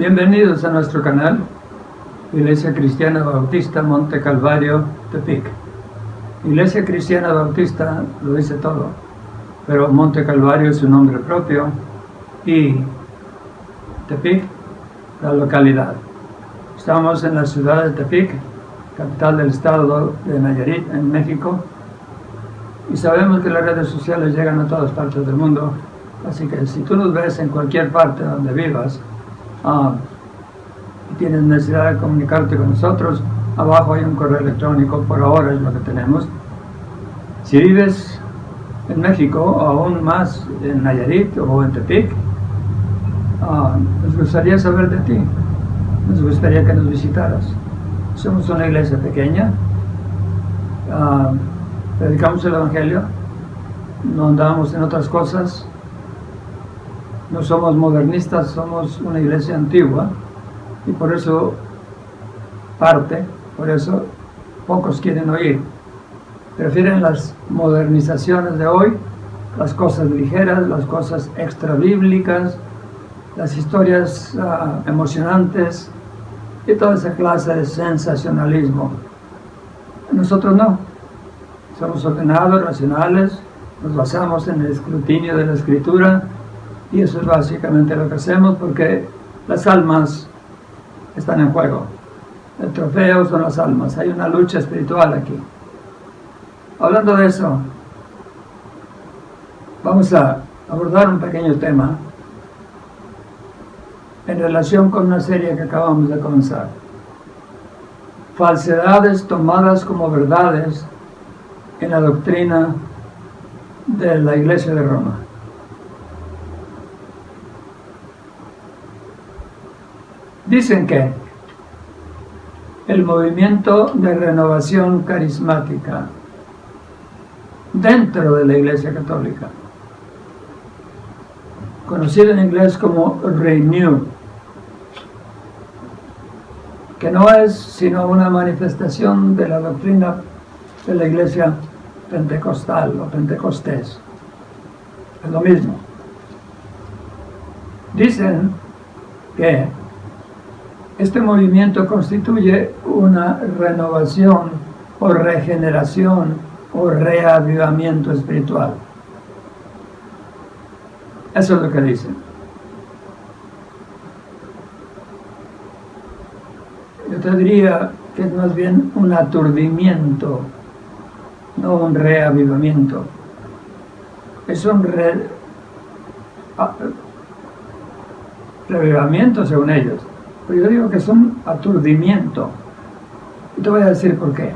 Bienvenidos a nuestro canal, Iglesia Cristiana Bautista Monte Calvario, Tepic. Iglesia Cristiana Bautista lo dice todo, pero Monte Calvario es su nombre propio y Tepic, la localidad. Estamos en la ciudad de Tepic, capital del estado de Nayarit, en México, y sabemos que las redes sociales llegan a todas partes del mundo, así que si tú nos ves en cualquier parte donde vivas, y tienes necesidad de comunicarte con nosotros, abajo hay un correo electrónico, por ahora es lo que tenemos. Si vives en México, o aún más en Nayarit o en Tepic, nos gustaría saber de ti, nos gustaría que nos visitaras. Somos una iglesia pequeña, predicamos el Evangelio, no andamos en otras cosas, no somos modernistas, somos una iglesia antigua, y por eso pocos quieren oír. Prefieren las modernizaciones de hoy, las cosas ligeras, las cosas extra bíblicas, las historias emocionantes y toda esa clase de sensacionalismo. Nosotros no, somos ordenados, racionales, nos basamos en el escrutinio de la Escritura, y eso es básicamente lo que hacemos, porque las almas están en juego. El trofeo son las almas. Hay una lucha espiritual aquí. Hablando de eso, vamos a abordar un pequeño tema en relación con una serie que acabamos de comenzar. Falsedades tomadas como verdades en la doctrina de la Iglesia de Roma. Dicen que el movimiento de renovación carismática dentro de la Iglesia Católica, conocido en inglés como Renew, que no es sino una manifestación de la doctrina de la Iglesia pentecostal o pentecostés, es lo mismo. Dicen que este movimiento constituye una renovación o regeneración o reavivamiento espiritual. Eso es lo que dicen. Yo te diría que es más bien un aturdimiento, no un reavivamiento. Es un reavivamiento según ellos. Pero yo digo que es un aturdimiento. Y te voy a decir por qué.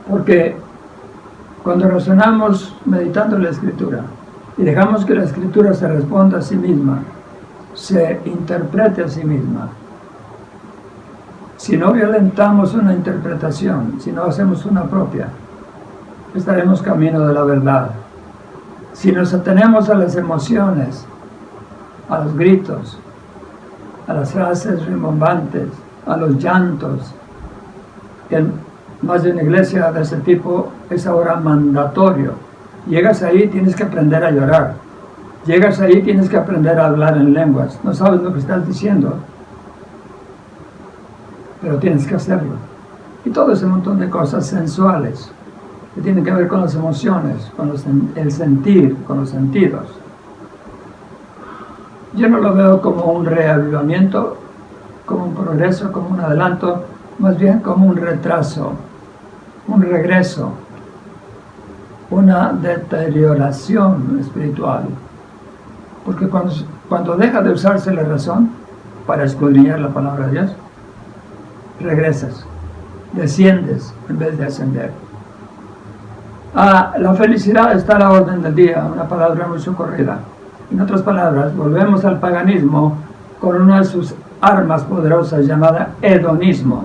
Porque cuando razonamos meditando la Escritura y dejamos que la Escritura se responda a sí misma, se interprete a sí misma, si no violentamos una interpretación, si no hacemos una propia, estaremos camino de la verdad. Si nos atenemos a las emociones, a los gritos, a las frases rimbombantes, a los llantos, que más de una iglesia de ese tipo es ahora mandatorio. Llegas ahí, tienes que aprender a llorar. Llegas ahí, tienes que aprender a hablar en lenguas. No sabes lo que estás diciendo, pero tienes que hacerlo. Y todo ese montón de cosas sensuales que tienen que ver con las emociones, con el sentir, con los sentidos. Yo no lo veo como un reavivamiento, como un progreso, como un adelanto, más bien como un retraso, un regreso, una deterioración espiritual. Porque cuando deja de usarse la razón para escudriñar la palabra de Dios, regresas, desciendes en vez de ascender. La felicidad está a la orden del día, una palabra muy socorrida. En otras palabras, volvemos al paganismo con una de sus armas poderosas llamada hedonismo,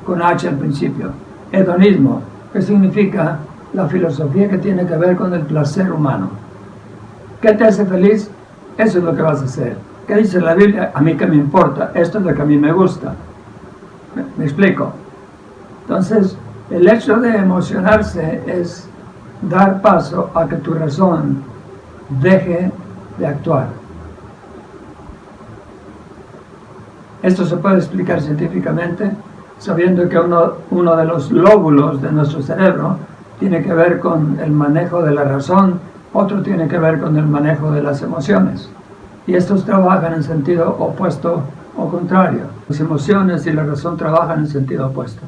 con H al principio. Hedonismo, que significa la filosofía que tiene que ver con el placer humano. ¿Qué te hace feliz? Eso es lo que vas a hacer. ¿Qué dice la Biblia? A mí qué me importa, esto es lo que a mí me gusta. ¿Me explico? Entonces, el hecho de emocionarse es dar paso a que tu razón deje de actuar. Esto se puede explicar científicamente, sabiendo que uno de los lóbulos de nuestro cerebro tiene que ver con el manejo de la razón, otro tiene que ver con el manejo de las emociones. Y estos trabajan en sentido opuesto o contrario. Las emociones y la razón trabajan en sentido opuesto.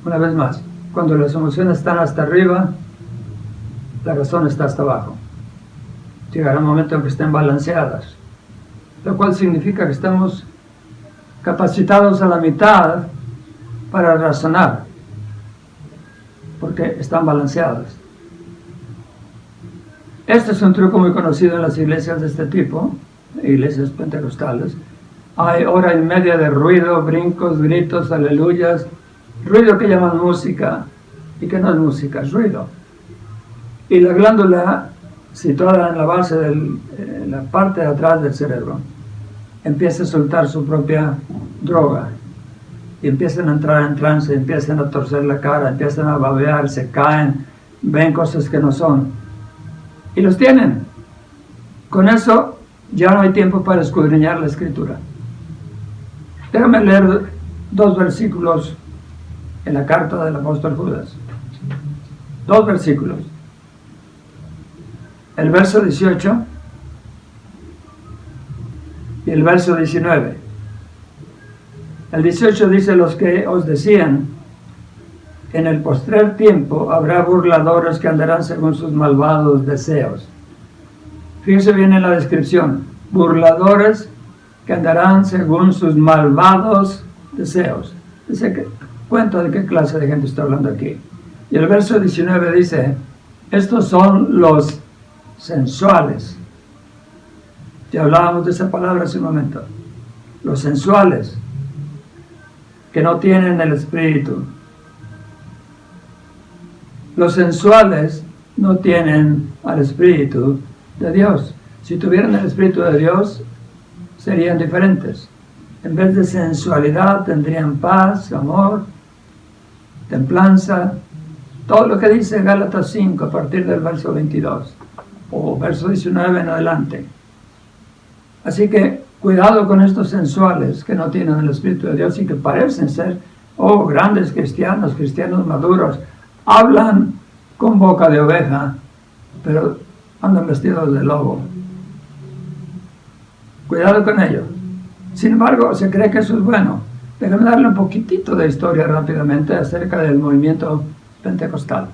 Una vez más, cuando las emociones están hasta arriba, la razón está hasta abajo. Llegará un momento en que estén balanceadas, lo cual significa que estamos capacitados a la mitad para razonar, porque están balanceadas. Este es un truco muy conocido en las iglesias de este tipo, iglesias pentecostales. Hay hora y media de ruido, brincos, gritos, aleluyas, ruido que llaman música, y que no es música, es ruido. Y la glándula situada en la base en la parte de atrás del cerebro empieza a soltar su propia droga y empiezan a entrar en trance, empiezan a torcer la cara, empiezan a babear, se caen, ven cosas que no son y los tienen. Con eso ya no hay tiempo para escudriñar la escritura. Déjame leer 2 versículos en la carta del apóstol Judas. 2 versículos. El verso 18 y el verso 19. El 18 dice: los que os decían, en el postrer tiempo habrá burladores que andarán según sus malvados deseos. Fíjese bien en la descripción: burladores que andarán según sus malvados deseos. Dice cuenta de qué clase de gente está hablando aquí. Y el verso 19 dice: estos son los sensuales. Ya hablábamos de esa palabra hace un momento. Los sensuales, que no tienen el Espíritu. Los sensuales no tienen al Espíritu de Dios. Si tuvieran el Espíritu de Dios, serían diferentes. En vez de sensualidad, tendrían paz, amor, templanza, todo lo que dice Gálatas 5 a partir del verso 22 o verso 19 en adelante. Así que cuidado con estos sensuales que no tienen el Espíritu de Dios y que parecen ser grandes cristianos, cristianos maduros, hablan con boca de oveja, pero andan vestidos de lobo. Cuidado con ello. Sin embargo, se cree que eso es bueno. Déjame darle un poquitito de historia rápidamente acerca del movimiento pentecostal.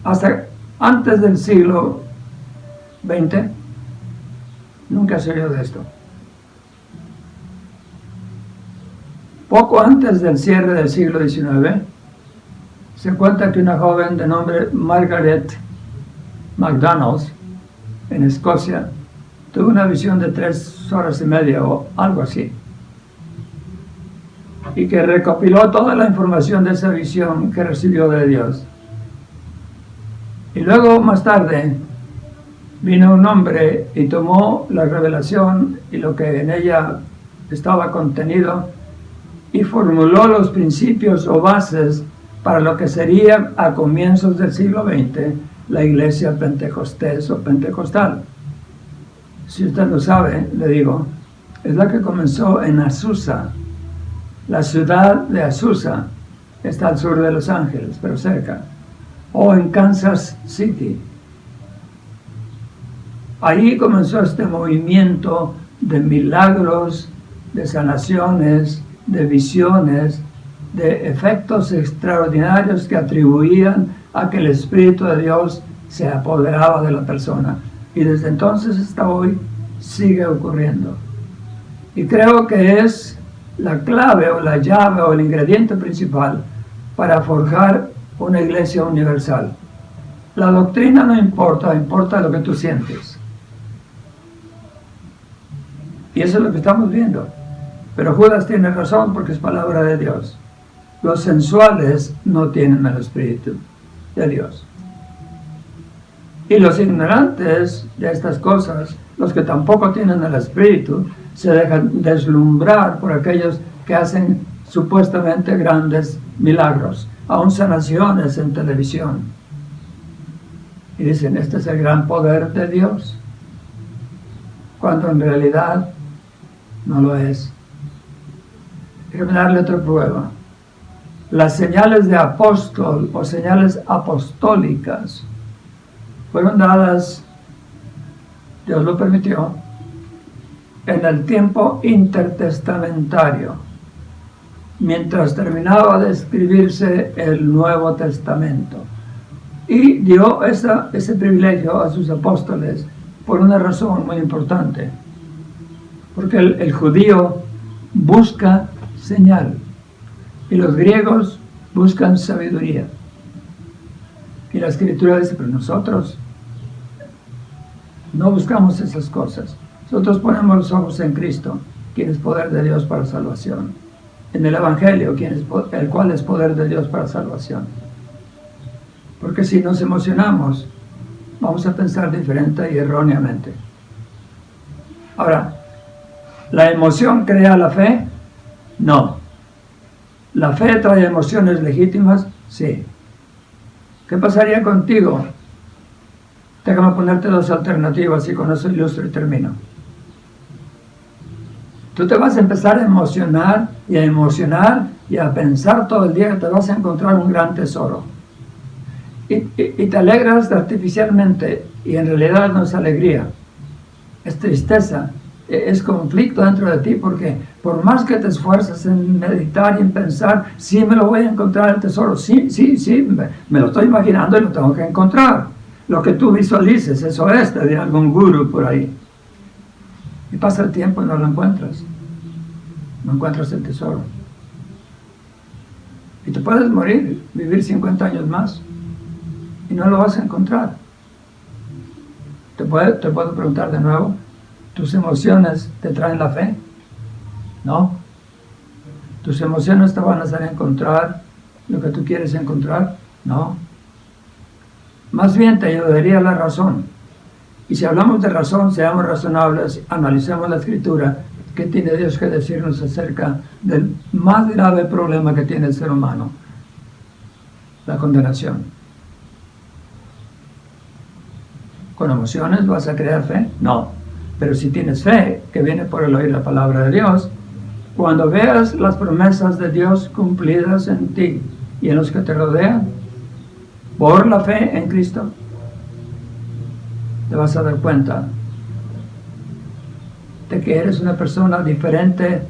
Hasta antes del siglo XX, nunca se oyó de esto. Poco antes del cierre del siglo XIX, se cuenta que una joven de nombre Margaret MacDonald, en Escocia, tuvo una visión de 3 horas y media o algo así, y que recopiló toda la información de esa visión que recibió de Dios. Y luego, más tarde, vino un hombre y tomó la revelación y lo que en ella estaba contenido y formuló los principios o bases para lo que sería a comienzos del siglo XX la iglesia pentecostés o pentecostal. Si usted lo sabe, le digo, es la que comenzó en Azusa. La ciudad de Azusa está al sur de Los Ángeles, pero cerca, o en Kansas City. Ahí comenzó este movimiento de milagros, de sanaciones, de visiones, de efectos extraordinarios que atribuían a que el Espíritu de Dios se apoderaba de la persona. Y desde entonces hasta hoy sigue ocurriendo. Y creo que es la clave o la llave o el ingrediente principal para forjar una iglesia universal. La doctrina no importa, importa lo que tú sientes. Y eso es lo que estamos viendo. Pero Judas tiene razón porque es palabra de Dios. Los sensuales no tienen el Espíritu de Dios. Y los ignorantes de estas cosas, los que tampoco tienen el Espíritu, se dejan deslumbrar por aquellos que hacen supuestamente grandes milagros, aún sanaciones en televisión. Y dicen, este es el gran poder de Dios, cuando en realidad No lo es. Déjame darle otra prueba. Las señales de apóstol o señales apostólicas fueron dadas, Dios lo permitió, en el tiempo intertestamentario, mientras terminaba de escribirse el Nuevo Testamento. Y dio ese privilegio a sus apóstoles por una razón muy importante. Porque el judío busca señal y los griegos buscan sabiduría. Y la Escritura dice, pero nosotros no buscamos esas cosas. Nosotros ponemos los ojos en Cristo, quien es poder de Dios para salvación. En el Evangelio, el cual es poder de Dios para salvación. Porque si nos emocionamos, vamos a pensar diferente y erróneamente. Ahora, ¿la emoción crea la fe? No. ¿La fe trae emociones legítimas? Sí. ¿Qué pasaría contigo? Déjame ponerte dos alternativas y con eso ilustro y termino. Tú te vas a empezar a emocionar y a pensar todo el día que te vas a encontrar un gran tesoro. Y te alegras artificialmente y en realidad no es alegría, es tristeza, es conflicto dentro de ti, porque por más que te esfuerces en meditar y en pensar, sí me lo voy a encontrar el tesoro, sí, me lo estoy imaginando y lo tengo que encontrar. Lo que tú visualices, eso es, te dirá algún gurú por ahí. Y pasa el tiempo y no lo encuentras. No encuentras el tesoro. Y te puedes morir, vivir 50 años más, y no lo vas a encontrar. Te puedo preguntar de nuevo, ¿tus emociones te traen la fe? No. ¿Tus emociones te van a hacer encontrar lo que tú quieres encontrar? No. Más bien te ayudaría la razón. Y si hablamos de razón, seamos razonables, analicemos la Escritura. ¿Qué tiene Dios que decirnos acerca del más grave problema que tiene el ser humano? La condenación. ¿Con emociones vas a crear fe? No. Pero si tienes fe, que viene por el oír la palabra de Dios, cuando veas las promesas de Dios cumplidas en ti y en los que te rodean, por la fe en Cristo, te vas a dar cuenta de que eres una persona diferente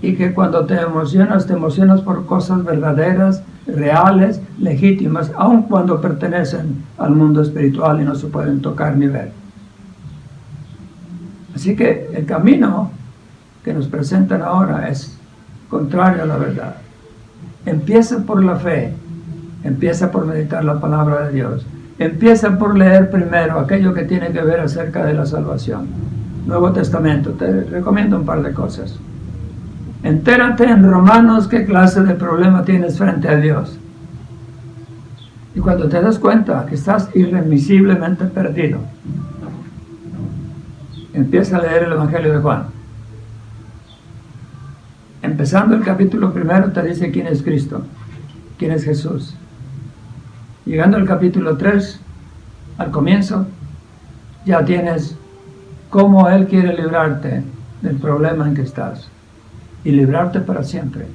y que cuando te emocionas por cosas verdaderas, reales, legítimas, aun cuando pertenecen al mundo espiritual y no se pueden tocar ni ver. Así que el camino que nos presentan ahora es contrario a la verdad. Empieza por la fe, empieza por meditar la palabra de Dios, empieza por leer primero aquello que tiene que ver acerca de la salvación. Nuevo Testamento, te recomiendo un par de cosas. Entérate en Romanos qué clase de problema tienes frente a Dios. Y cuando te das cuenta que estás irremisiblemente perdido, empieza a leer el Evangelio de Juan. Empezando el capítulo 1 te dice quién es Cristo, quién es Jesús. Llegando al capítulo 3, al comienzo, ya tienes cómo Él quiere librarte del problema en que estás y librarte para siempre.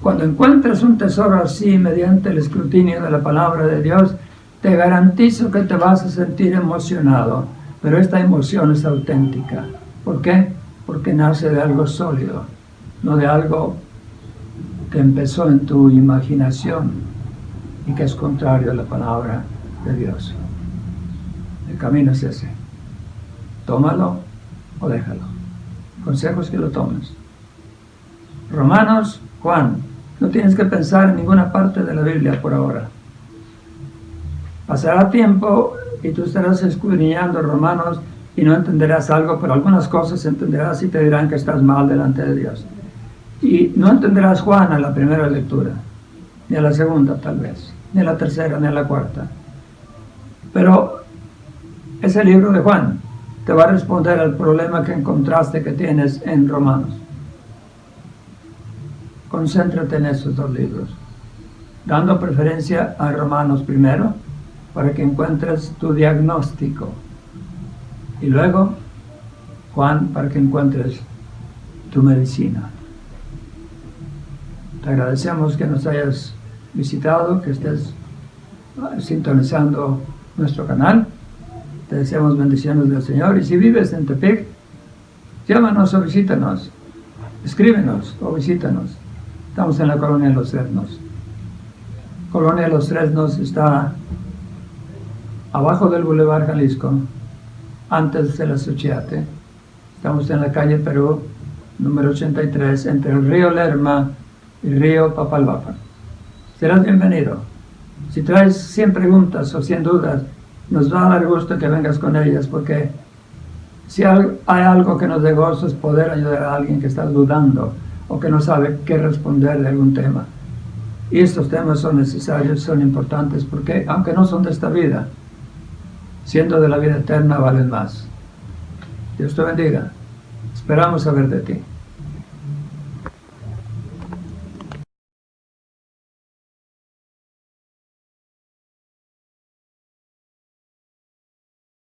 Cuando encuentres un tesoro así mediante el escrutinio de la palabra de Dios, te garantizo que te vas a sentir emocionado, pero esta emoción es auténtica. ¿Por qué? Porque nace de algo sólido, no de algo que empezó en tu imaginación y que es contrario a la palabra de Dios. El camino es ese. Tómalo o déjalo. Consejo es que lo tomes. Romanos, Juan. No tienes que pensar en ninguna parte de la Biblia por ahora. Pasará tiempo y tú estarás escudriñando Romanos y no entenderás algo, pero algunas cosas entenderás y te dirán que estás mal delante de Dios. Y no entenderás Juan a la primera lectura, ni a la segunda tal vez, ni a la tercera, ni a la cuarta. Pero ese libro de Juan te va a responder al problema que encontraste que tienes en Romanos. Concéntrate en esos dos libros, dando preferencia a Romanos primero, para que encuentres tu diagnóstico, y luego Juan, para que encuentres tu medicina. Te agradecemos que nos hayas visitado, que estés sintonizando nuestro canal. Te deseamos bendiciones del Señor. Y si vives en Tepic, llámanos o visítanos. Escríbenos o visítanos. Estamos en la Colonia Los Fresnos. Colonia Los Fresnos está abajo del Boulevard Jalisco, antes de la Suchiate. Estamos en la calle Perú, número 83, entre el río Lerma y el río Papalvapa. Serás bienvenido. Si traes 100 preguntas o 100 dudas, nos va a dar gusto que vengas con ellas, porque si hay algo que nos dé gozo es poder ayudar a alguien que está dudando o que no sabe qué responder de algún tema. Y estos temas son necesarios, son importantes, porque aunque no son de esta vida, siendo de la vida eterna, valen más. Dios te bendiga. Esperamos saber de ti.